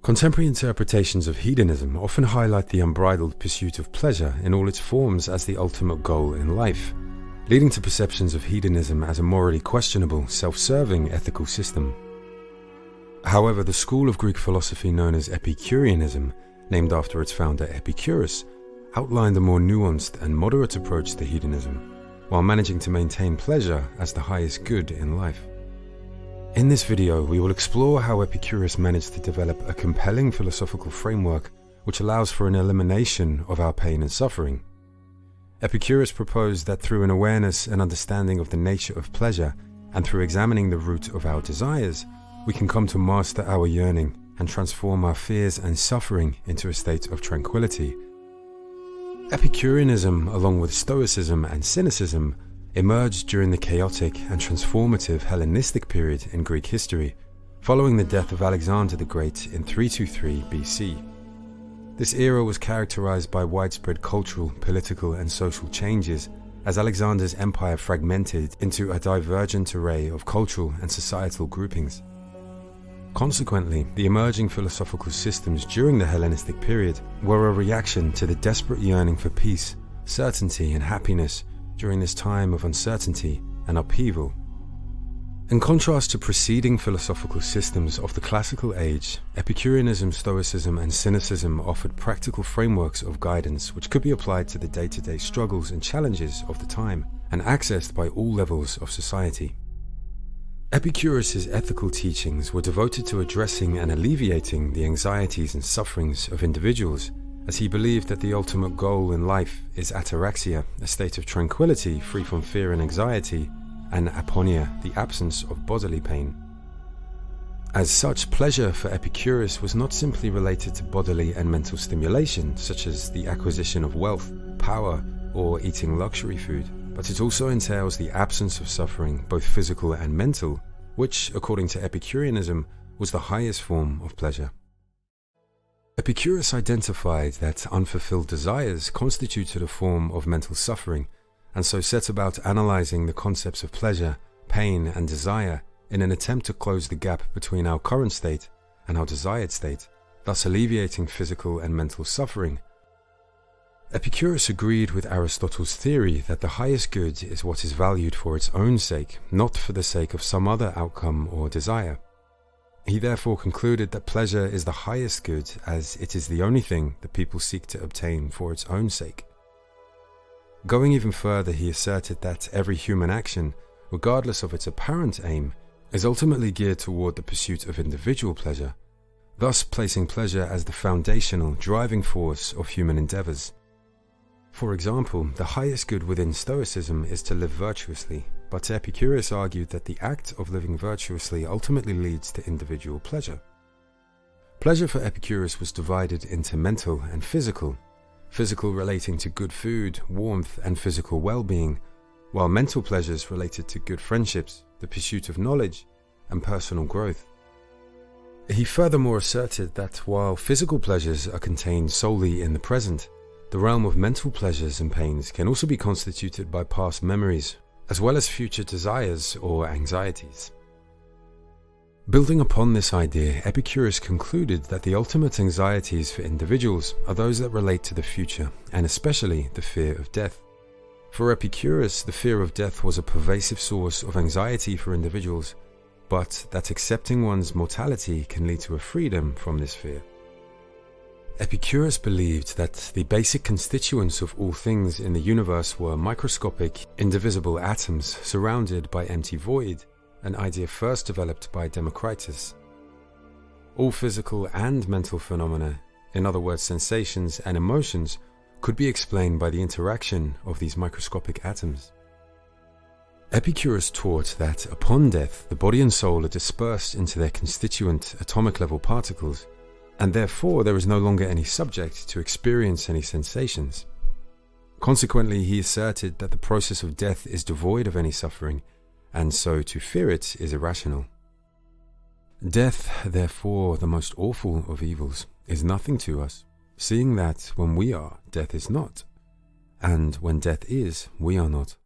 Contemporary interpretations of hedonism often highlight the unbridled pursuit of pleasure in all its forms as the ultimate goal in life, leading to perceptions of hedonism as a morally questionable, self-serving ethical system. However, the school of Greek philosophy known as Epicureanism, named after its founder Epicurus, outlined a more nuanced and moderate approach to hedonism, while managing to maintain pleasure as the highest good in life. In this video, we will explore how Epicurus managed to develop a compelling philosophical framework which allows for an elimination of our pain and suffering. Epicurus proposed that through an awareness and understanding of the nature of pleasure, and through examining the root of our desires, we can come to master our yearning and transform our fears and suffering into a state of tranquility. Epicureanism, along with Stoicism and Cynicism, emerged during the chaotic and transformative Hellenistic period in Greek history, following the death of Alexander the Great in 323 BC. This era was characterized by widespread cultural, political, and social changes as Alexander's empire fragmented into a divergent array of cultural and societal groupings. Consequently, the emerging philosophical systems during the Hellenistic period were a reaction to the desperate yearning for peace, certainty, and happiness during this time of uncertainty and upheaval. In contrast to preceding philosophical systems of the classical age, Epicureanism, Stoicism, and Cynicism offered practical frameworks of guidance which could be applied to the day-to-day struggles and challenges of the time and accessed by all levels of society. Epicurus's ethical teachings were devoted to addressing and alleviating the anxieties and sufferings of individuals, as he believed that the ultimate goal in life is ataraxia, a state of tranquility free from fear and anxiety, and aponia, the absence of bodily pain. As such, pleasure for Epicurus was not simply related to bodily and mental stimulation, such as the acquisition of wealth, power, or eating luxury food, but it also entails the absence of suffering, both physical and mental, which, according to Epicureanism, was the highest form of pleasure. Epicurus identified that unfulfilled desires constituted a form of mental suffering, and so set about analyzing the concepts of pleasure, pain, and desire in an attempt to close the gap between our current state and our desired state, thus alleviating physical and mental suffering. Epicurus agreed with Aristotle's theory that the highest good is what is valued for its own sake, not for the sake of some other outcome or desire. He therefore concluded that pleasure is the highest good, as it is the only thing that people seek to obtain for its own sake. Going even further, he asserted that every human action, regardless of its apparent aim, is ultimately geared toward the pursuit of individual pleasure, thus placing pleasure as the foundational, driving force of human endeavors. For example, the highest good within Stoicism is to live virtuously, but Epicurus argued that the act of living virtuously ultimately leads to individual pleasure. Pleasure for Epicurus was divided into mental and physical relating to good food, warmth, and physical well-being, while mental pleasures related to good friendships, the pursuit of knowledge, and personal growth. He furthermore asserted that while physical pleasures are contained solely in the present, the realm of mental pleasures and pains can also be constituted by past memories, as well as future desires or anxieties. Building upon this idea, Epicurus concluded that the ultimate anxieties for individuals are those that relate to the future, and especially the fear of death. For Epicurus, the fear of death was a pervasive source of anxiety for individuals, but that accepting one's mortality can lead to a freedom from this fear. Epicurus believed that the basic constituents of all things in the universe were microscopic, indivisible atoms surrounded by empty void, an idea first developed by Democritus. All physical and mental phenomena, in other words sensations and emotions, could be explained by the interaction of these microscopic atoms. Epicurus taught that upon death, the body and soul are dispersed into their constituent atomic-level particles, and therefore there is no longer any subject to experience any sensations. Consequently, he asserted that the process of death is devoid of any suffering, and so to fear it is irrational. Death, therefore, the most awful of evils, is nothing to us, seeing that when we are, death is not, and when death is, we are not.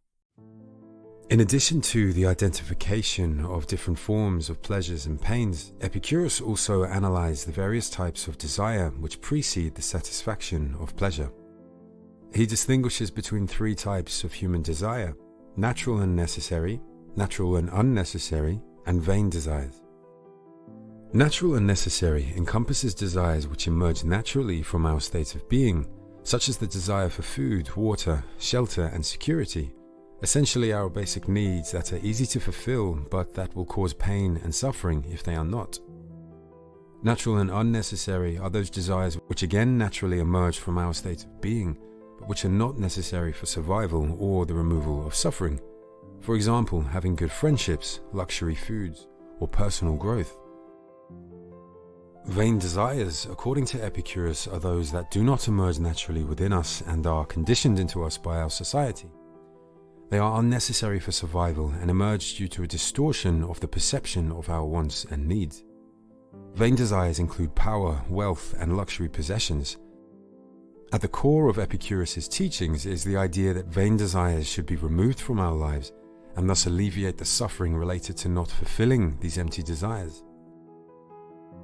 In addition to the identification of different forms of pleasures and pains, Epicurus also analyzed the various types of desire which precede the satisfaction of pleasure. He distinguishes between three types of human desire: natural and necessary, natural and unnecessary, and vain desires. Natural and necessary encompasses desires which emerge naturally from our state of being, such as the desire for food, water, shelter, and security, essentially our basic needs that are easy to fulfill but that will cause pain and suffering if they are not. Natural and unnecessary are those desires which again naturally emerge from our state of being, but which are not necessary for survival or the removal of suffering. For example, having good friendships, luxury foods, or personal growth. Vain desires, according to Epicurus, are those that do not emerge naturally within us and are conditioned into us by our society. They are unnecessary for survival and emerge due to a distortion of the perception of our wants and needs. Vain desires include power, wealth, and luxury possessions. At the core of Epicurus' teachings is the idea that vain desires should be removed from our lives and thus alleviate the suffering related to not fulfilling these empty desires.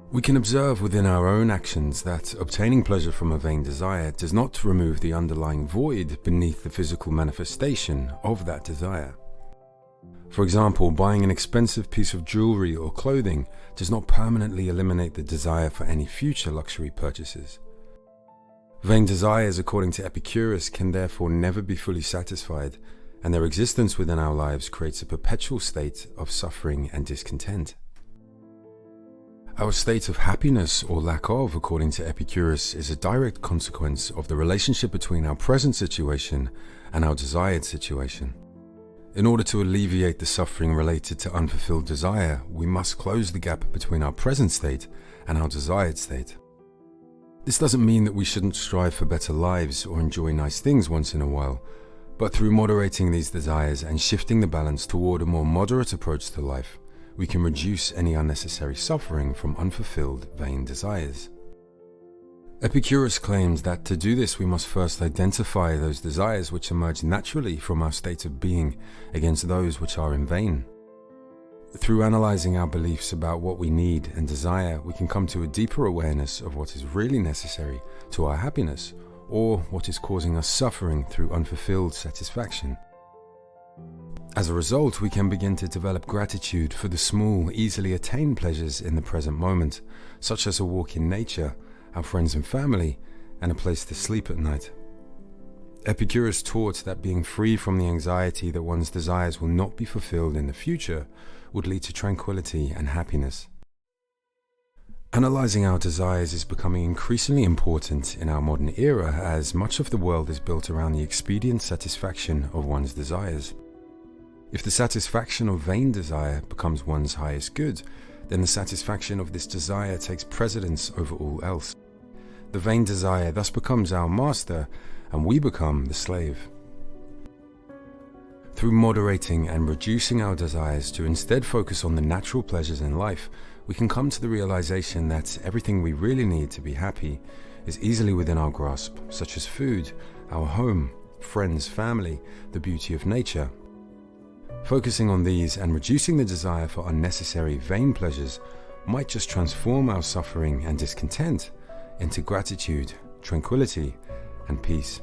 We can observe within our own actions that obtaining pleasure from a vain desire does not remove the underlying void beneath the physical manifestation of that desire. For example, buying an expensive piece of jewelry or clothing does not permanently eliminate the desire for any future luxury purchases. Vain desires, according to Epicurus, can therefore never be fully satisfied, and their existence within our lives creates a perpetual state of suffering and discontent. Our state of happiness or lack of, according to Epicurus, is a direct consequence of the relationship between our present situation and our desired situation. In order to alleviate the suffering related to unfulfilled desire, we must close the gap between our present state and our desired state. This doesn't mean that we shouldn't strive for better lives or enjoy nice things once in a while, but through moderating these desires and shifting the balance toward a more moderate approach to life, we can reduce any unnecessary suffering from unfulfilled vain desires. Epicurus claims that to do this we must first identify those desires which emerge naturally from our state of being against those which are in vain. Through analyzing our beliefs about what we need and desire, we can come to a deeper awareness of what is really necessary to our happiness, or what is causing us suffering through unfulfilled satisfaction. As a result, we can begin to develop gratitude for the small, easily attained pleasures in the present moment, such as a walk in nature, our friends and family, and a place to sleep at night. Epicurus taught that being free from the anxiety that one's desires will not be fulfilled in the future would lead to tranquility and happiness. Analyzing our desires is becoming increasingly important in our modern era, as much of the world is built around the expedient satisfaction of one's desires. If the satisfaction of vain desire becomes one's highest good, then the satisfaction of this desire takes precedence over all else. The vain desire thus becomes our master, and we become the slave. Through moderating and reducing our desires to instead focus on the natural pleasures in life, we can come to the realization that everything we really need to be happy is easily within our grasp, such as food, our home, friends, family, the beauty of nature. Focusing on these and reducing the desire for unnecessary vain pleasures might just transform our suffering and discontent into gratitude, tranquility, and peace.